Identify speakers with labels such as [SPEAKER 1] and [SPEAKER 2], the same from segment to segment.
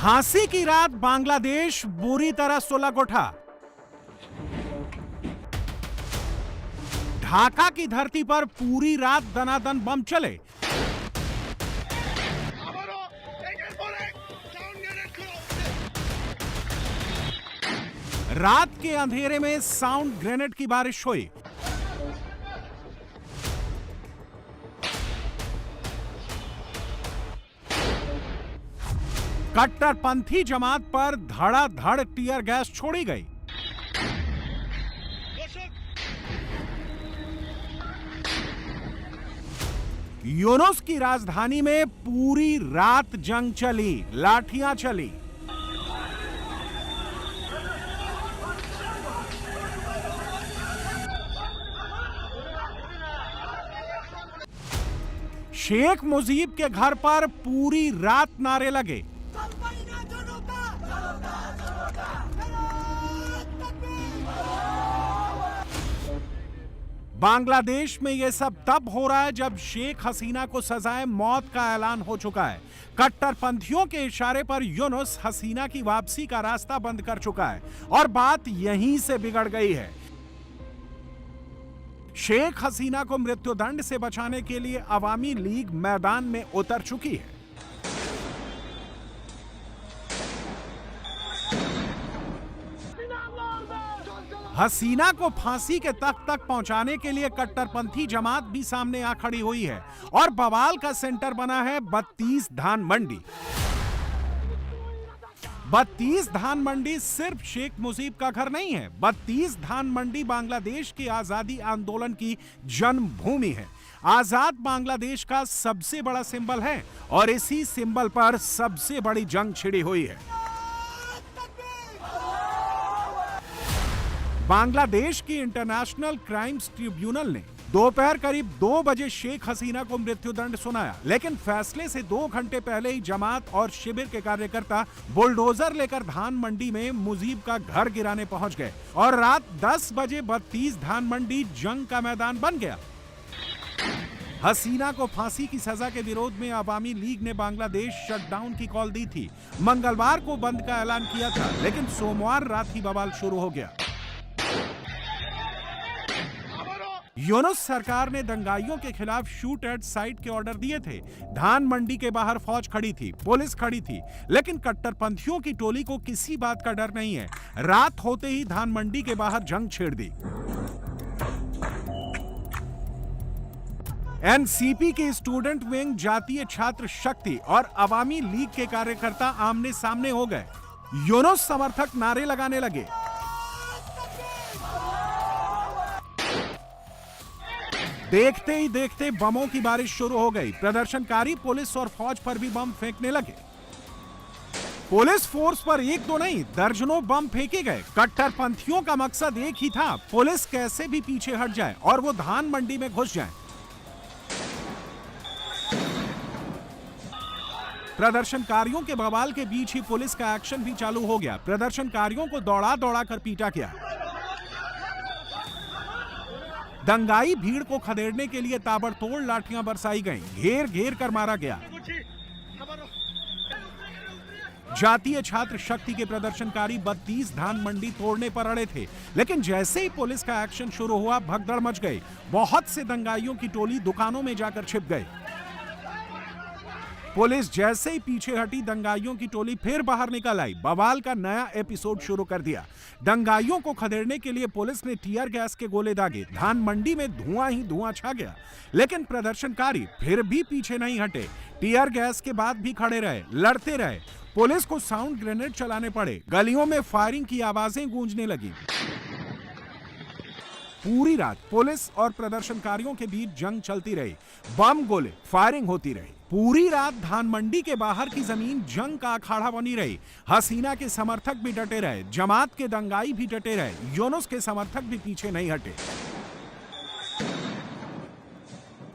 [SPEAKER 1] फांसी की रात बांग्लादेश बुरी तरह सुलग उठा। ढाका की धरती पर पूरी रात दनादन बम चले। रात के अंधेरे में साउंड ग्रेनेड की बारिश हुई। कट्टरपंथी जमात पर धड़ाधड़ टीयर गैस छोड़ी गई। यूनुस की राजधानी में पूरी रात जंग चली, लाठियां चली। शेख मुजीब के घर पर पूरी रात नारे लगे। बांग्लादेश में यह सब तब हो रहा है जब शेख हसीना को सजाए मौत का ऐलान हो चुका है। कट्टरपंथियों के इशारे पर यूनुस हसीना की वापसी का रास्ता बंद कर चुका है और बात यहीं से बिगड़ गई है। शेख हसीना को मृत्युदंड से बचाने के लिए अवामी लीग मैदान में उतर चुकी है। हसीना को फांसी के तख्त तक पहुंचाने के लिए कट्टरपंथी जमात भी सामने आ खड़ी हुई है और बवाल का सेंटर बना है 32 धान मंडी। 32 धान मंडी सिर्फ शेख मुजीब का घर नहीं है। 32 धान मंडी बांग्लादेश के आजादी आंदोलन की जन्मभूमि है। आजाद बांग्लादेश का सबसे बड़ा सिंबल है और इसी सिंबल पर सबसे बड़ी जंग छिड़ी हुई है। बांग्लादेश की इंटरनेशनल क्राइम्स ट्रिब्यूनल ने दोपहर करीब 2 बजे शेख हसीना को मृत्युदंड सुनाया, लेकिन फैसले से 2 घंटे पहले ही जमात और शिविर के कार्यकर्ता बुलडोजर लेकर धान मंडी में मुजीब का घर गिराने पहुंच गए और रात 10 बजे 32 धान मंडी जंग का मैदान बन गया। हसीना को फांसी की सजा के विरोध में अवामी लीग ने बांग्लादेश शटडाउन की कॉल दी थी। मंगलवार को बंद का ऐलान किया था, लेकिन सोमवार रात ही बवाल शुरू हो गया। यूनुस सरकार ने दंगाइयों के खिलाफ शूट एट साइट के ऑर्डर दिए थे। धान मंडी के बाहर फौज खड़ी थी, पुलिस खड़ी थी, लेकिन कट्टरपंथियों की टोली को किसी बात का डर नहीं है। रात होते ही धान मंडी के बाहर जंग छेड़ दी। एनसीपी के स्टूडेंट विंग, जातीय छात्र शक्ति और अवामी लीग के कार्यकर्ता आमने सामने हो गए। यूनुस समर्थक नारे लगाने लगे। देखते ही देखते बमों की बारिश शुरू हो गई। प्रदर्शनकारी पुलिस और फौज पर भी बम फेंकने लगे। पुलिस फोर्स पर एक दो नहीं, दर्जनों बम फेंके गए। कट्टरपंथियों का मकसद एक ही था, पुलिस कैसे भी पीछे हट जाए और वो धान मंडी में घुस जाए। प्रदर्शनकारियों के बवाल के बीच ही पुलिस का एक्शन भी चालू हो गया। प्रदर्शनकारियों को दौड़ा दौड़ा कर पीटा गया। दंगाई भीड़ को खदेड़ने के लिए ताबड़तोड़ लाठियां बरसाई गईं, घेर घेर कर मारा गया। जातीय छात्र शक्ति के प्रदर्शनकारी 32 धान मंडी तोड़ने पर अड़े थे, लेकिन जैसे ही पुलिस का एक्शन शुरू हुआ, भगदड़ मच गई। बहुत से दंगाइयों की टोली दुकानों में जाकर छिप गई। पुलिस जैसे ही पीछे हटी, दंगाइयों की टोली फिर बाहर निकल आई। बवाल का नया एपिसोड शुरू कर दिया। दंगाइयों को खदेड़ने के लिए पुलिस ने टीयर गैस के गोले दागे। धान मंडी में धुआं ही धुआं छा गया, लेकिन प्रदर्शनकारी फिर भी पीछे नहीं हटे। टीयर गैस के बाद भी खड़े रहे, लड़ते रहे। पुलिस को साउंड ग्रेनेड चलाने पड़े। गलियों में फायरिंग की आवाजें गूंजने लगी। पूरी रात पुलिस और प्रदर्शनकारियों के बीच जंग चलती रही। बम गोले, फायरिंग होती रही। पूरी रात धान मंडी के बाहर की जमीन जंग का अखाड़ा बनी रही। हसीना के समर्थक भी डटे रहे, जमात के दंगाई भी डटे रहे, यूनुस के समर्थक भी पीछे नहीं हटे।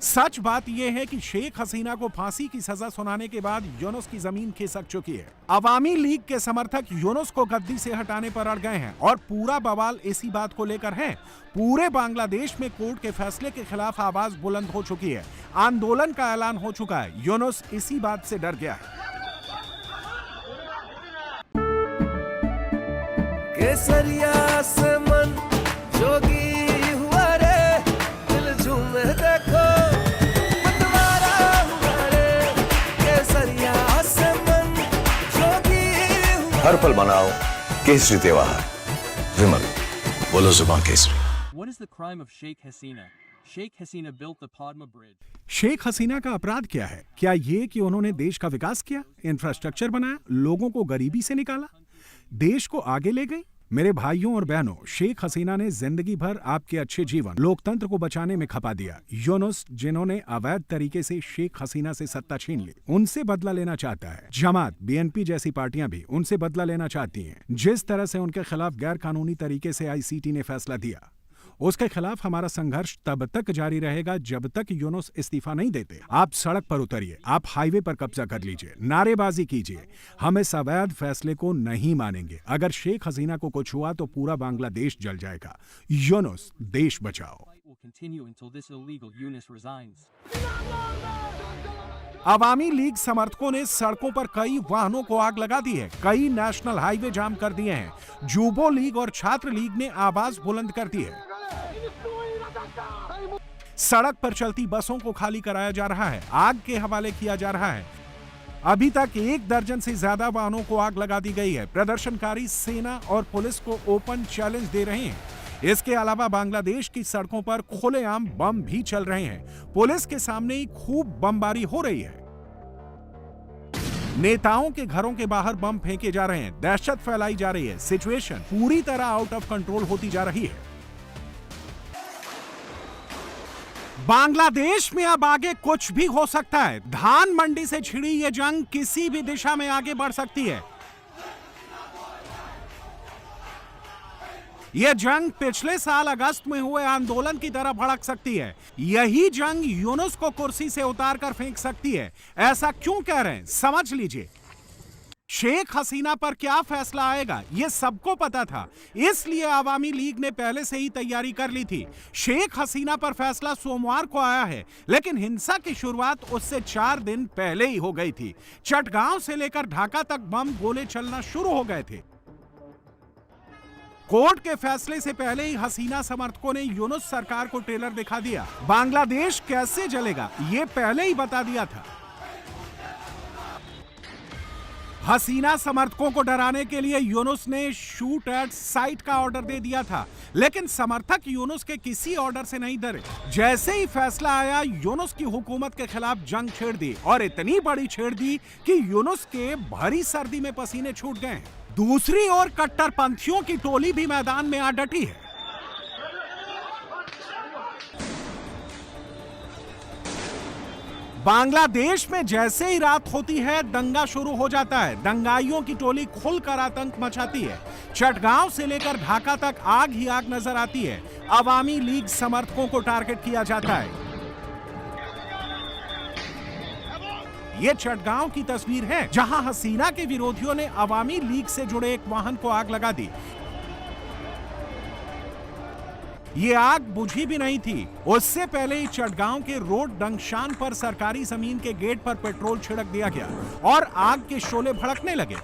[SPEAKER 1] सच बात यह है कि शेख हसीना को फांसी की सजा सुनाने के बाद यूनुस की जमीन खिसक चुकी है। अवामी लीग के समर्थक यूनुस को गद्दी से हटाने पर अड़ गए हैं और पूरा बवाल इसी बात को लेकर है। पूरे बांग्लादेश में कोर्ट के फैसले के खिलाफ आवाज बुलंद हो चुकी है। आंदोलन का ऐलान हो चुका है। यूनुस इसी बात से डर गया है।
[SPEAKER 2] केसरिया से मन जोगी हुआ रे, दिल झूमे देखो मतवारा हुआ रे, केसरिया से मन जोगी हुआ।
[SPEAKER 3] हर पल मनाओ केसरी त्योहार। विमल, बोलो जुबान Kesari.
[SPEAKER 4] What is the crime of Sheikh Hasina? Sheikh Hasina built the Padma Bridge.
[SPEAKER 1] Sheikh Hasina का अपराध क्या है? क्या ये कि उन्होंने देश का विकास किया, इंफ्रास्ट्रक्चर बनाया, लोगों को गरीबी से निकाला, देश को आगे ले गई? मेरे भाइयों और बहनों, शेख हसीना ने जिंदगी भर आपके अच्छे जीवन, लोकतंत्र को बचाने में खपा दिया। यूनुस, जिन्होंने अवैध तरीके से शेख हसीना से सत्ता छीन ली, उनसे बदला लेना चाहता है। जमात, बीएनपी जैसी पार्टियां भी उनसे बदला लेना चाहती हैं। जिस तरह से उनके खिलाफ गैर कानूनी तरीके से आईसीटी ने फैसला दिया, उसके खिलाफ हमारा संघर्ष तब तक जारी रहेगा जब तक यूनुस इस्तीफा नहीं देते। आप सड़क पर उतरिए, आप हाईवे पर कब्जा कर लीजिए, नारेबाजी कीजिए। हम इस अवैध फैसले को नहीं मानेंगे। अगर शेख हसीना को कुछ हुआ तो पूरा बांग्लादेश जल जाएगा। यूनुस, देश बचाओ।
[SPEAKER 4] Will continue until this illegal Yunus resigns.
[SPEAKER 1] Awami league समर्थकों ने सड़कों पर कई वाहनों को आग लगा दी है, कई नेशनल हाईवे जाम कर दिए हैं। जुबो लीग और छात्र लीग ने आवाज बुलंद कर दी है। सड़क पर चलती बसों को खाली कराया जा रहा है, आग के हवाले किया जा रहा है। अभी तक 1 दर्जन से ज्यादा वाहनों को आग लगा दी गई है। प्रदर्शनकारी सेना और पुलिस को ओपन चैलेंज दे रहे हैं। इसके अलावा बांग्लादेश की सड़कों पर खुलेआम बम भी चल रहे हैं। पुलिस के सामने ही खूब बमबारी हो रही है। नेताओं के घरों के बाहर बम फेंके जा रहे हैं, दहशत फैलाई जा रही है। सिचुएशन पूरी तरह आउट ऑफ कंट्रोल होती जा रही है। बांग्लादेश में अब आगे कुछ भी हो सकता है। धान मंडी से छिड़ी ये जंग किसी भी दिशा में आगे बढ़ सकती है। यह जंग पिछले साल अगस्त में हुए आंदोलन की तरह भड़क सकती है। यही जंग यूनुस को कुर्सी से उतारकर फेंक सकती है। ऐसा क्यों कह रहे हैं, समझ लीजिए। शेख हसीना पर क्या फैसला आएगा यह सबको पता था, इसलिए अवामी लीग ने पहले से ही तैयारी कर ली थी। शेख हसीना पर फैसला सोमवार को आया है, लेकिन हिंसा की शुरुआत उससे 4 दिन पहले ही हो गई थी। चटगांव से लेकर ढाका तक बम गोले चलना शुरू हो गए थे। कोर्ट के फैसले से पहले ही हसीना समर्थकों ने यूनुस सरकार को ट्रेलर दिखा दिया। बांग्लादेश कैसे जलेगा यह पहले ही बता दिया था। हसीना समर्थकों को डराने के लिए यूनुस ने शूट एट साइट का ऑर्डर दे दिया था, लेकिन समर्थक यूनुस के किसी ऑर्डर से नहीं डरे। जैसे ही फैसला आया, यूनुस की हुकूमत के खिलाफ जंग छेड़ दी, और इतनी बड़ी छेड़ दी कि यूनुस के भरी सर्दी में पसीने छूट गए। दूसरी ओर कट्टरपंथियों की टोली भी मैदान में आ डटी है। बांग्लादेश में जैसे ही रात होती है, दंगा शुरू हो जाता है। दंगाइयों की टोली खुलकर आतंक मचाती है। चटगांव से लेकर ढाका तक आग ही आग नजर आती है। अवामी लीग समर्थकों को टारगेट किया जाता है। यह चटगांव की तस्वीर है, जहां हसीना के विरोधियों ने अवामी लीग से जुड़े एक वाहन को आग लगा दी। ये आग बुझी भी नहीं थी। उससे पहले ही चटगांव के रोड डंगशान पर सरकारी जमीन के गेट पर पेट्रोल छिड़क दिया गया और आग के शोले भड़कने लगे।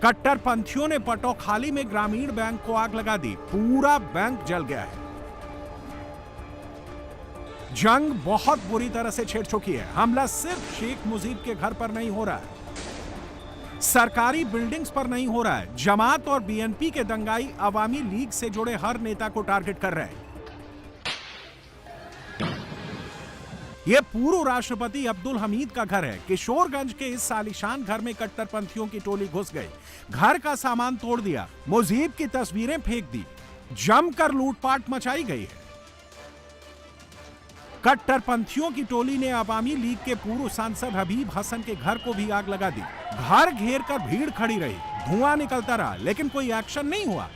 [SPEAKER 1] कट्टरपंथियों ने पटोखाली में ग्रामीण बैंक को आग लगा दी। पूरा बैंक जल गया है। जंग बहुत बुरी तरह से छिड़ चुकी है। हमला सिर्फ शेख मुजीब के घर पर नहीं हो रहा है, सरकारी बिल्डिंग्स पर नहीं हो रहा है। जमात और बीएनपी के दंगाई अवामी लीग से जुड़े हर नेता को टारगेट कर रहे हैं। यह पूर्व राष्ट्रपति अब्दुल हमीद का घर है। किशोरगंज के इस आलीशान घर में कट्टरपंथियों की टोली घुस गई, घर का सामान तोड़ दिया, मुजीब की तस्वीरें फेंक दी, जमकर लूटपाट मचाई गई है। कट्टरपंथियों की टोली ने अवामी लीग के पूर्व सांसद हबीब हसन के घर को भी आग लगा दी। घर घेर कर भीड़ खड़ी रही, धुआं निकलता रहा, लेकिन कोई एक्शन नहीं हुआ।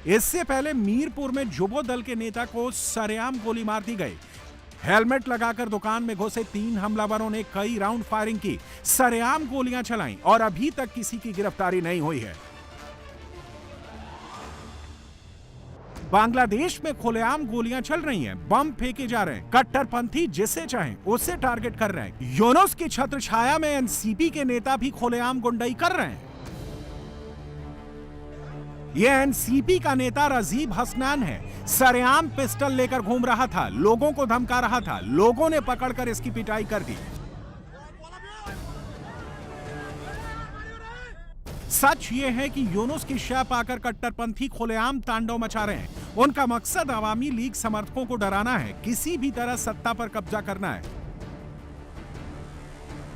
[SPEAKER 1] इससे पहले मीरपुर में जुबो दल के नेता को सरेआम गोली मार दी गई। हेलमेट लगाकर दुकान में घुसे 3 हमलावरों ने कई राउंड फायरिंग की, सरेआम गोलियां चलाईं और अभी तक किसी की गिरफ्तारी नहीं हुई है। बांग्लादेश में खुलेआम गोलियां चल रही हैं, बम फेंके जा रहे हैं। कट्टरपंथी जिसे चाहें उसे टारगेट कर रहे हैं। यूनुस की छत्र छाया में एनसीपी के नेता भी खुलेआम गुंडाई कर रहे हैं। ये एनसीपी का नेता रजीब हसनान है। सरेआम पिस्टल लेकर घूम रहा था, लोगों को धमका रहा था, लोगों ने पकड़कर इसकी पिटाई कर दी। सच ये है कि यूनुस की शय पाकर कट्टरपंथी खुलेआम तांडव मचा रहे हैं। उनका मकसद अवामी लीग समर्थकों को डराना है, किसी भी तरह सत्ता पर कब्जा करना है।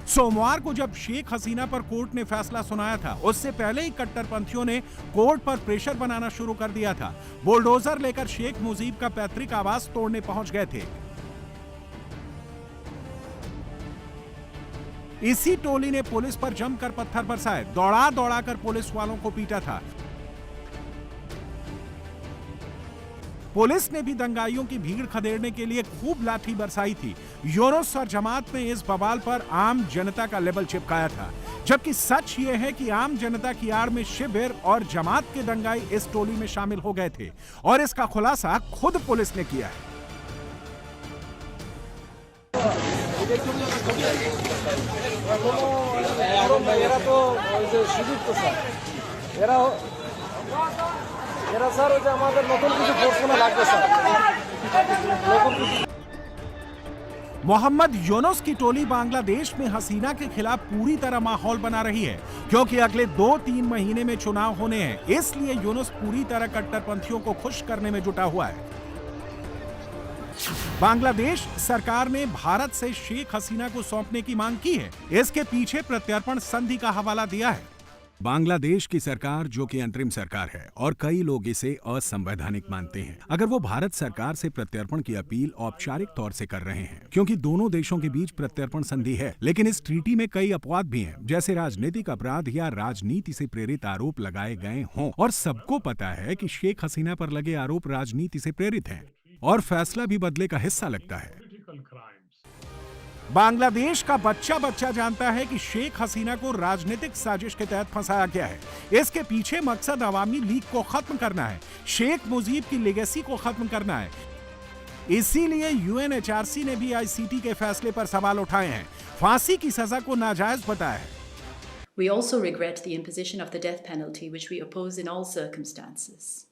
[SPEAKER 1] सोमवार को जब शेख हसीना पर कोर्ट ने फैसला सुनाया था, उससे पहले ही कट्टरपंथियों ने कोर्ट पर प्रेशर बनाना शुरू कर दिया था। बुलडोजर लेकर शेख मुजीब का पैतृक आवास तोड़ने पहुंच गए थे। इसी टोली ने पुलिस पर जमकर पत्थर बरसाए, दौड़ा दौड़ा कर पुलिस वालों को पीटा था। पुलिस ने भी दंगाइयों की भीड़ खदेड़ने के लिए खूब लाठी बरसाई थी। यूनुस और जमात ने इस बवाल पर आम जनता का लेबल चिपकाया था, जबकि सच ये है कि आम जनता की आड़ में शिविर और जमात के दंगाई इस टोली में शामिल हो गए थे और इसका खुलासा खुद पुलिस ने किया है। मोहम्मद यूनुस की टोली बांग्लादेश में हसीना के खिलाफ पूरी तरह माहौल बना रही है, क्योंकि अगले 2-3 महीने में चुनाव होने हैं। इसलिए यूनुस पूरी तरह कट्टरपंथियों को खुश करने में जुटा हुआ है। बांग्लादेश सरकार ने भारत से शेख हसीना को सौंपने की मांग की है। इसके पीछे प्रत्यर्पण संधि का हवाला दिया है। बांग्लादेश की सरकार, जो कि अंतरिम सरकार है और कई लोग इसे असंवैधानिक मानते हैं, अगर वो भारत सरकार से प्रत्यर्पण की अपील औपचारिक तौर से कर रहे हैं, क्योंकि दोनों देशों के बीच प्रत्यर्पण संधि है। लेकिन इस ट्रीटी में कई अपवाद भी हैं, जैसे राजनीतिक अपराध या राजनीति से प्रेरित आरोप लगाए गए हों। और सबको पता है कि शेख हसीना पर लगे आरोप राजनीति से प्रेरित हैं और फैसला भी बदले का हिस्सा लगता है। बांग्लादेश का बच्चा बच्चा जानता है कि शेख हसीना को राजनीतिक साजिश के तहत फंसाया गया है। इसके पीछे मकसद अवामी लीग को खत्म करना है, शेख मुजीब की लेगेसी को खत्म करना है। इसीलिए यूएनएचआरसी ने भी आईसीटी के फैसले पर सवाल उठाए हैं, फांसी की सजा को नाजायज बताया है।
[SPEAKER 5] We also regret the imposition of the death penalty, which we oppose in all circumstances.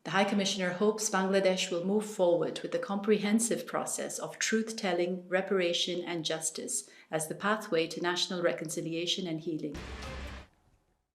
[SPEAKER 5] The High Commissioner hopes Bangladesh will move forward with a comprehensive process of truth-telling, reparation and justice as the pathway to national reconciliation and healing.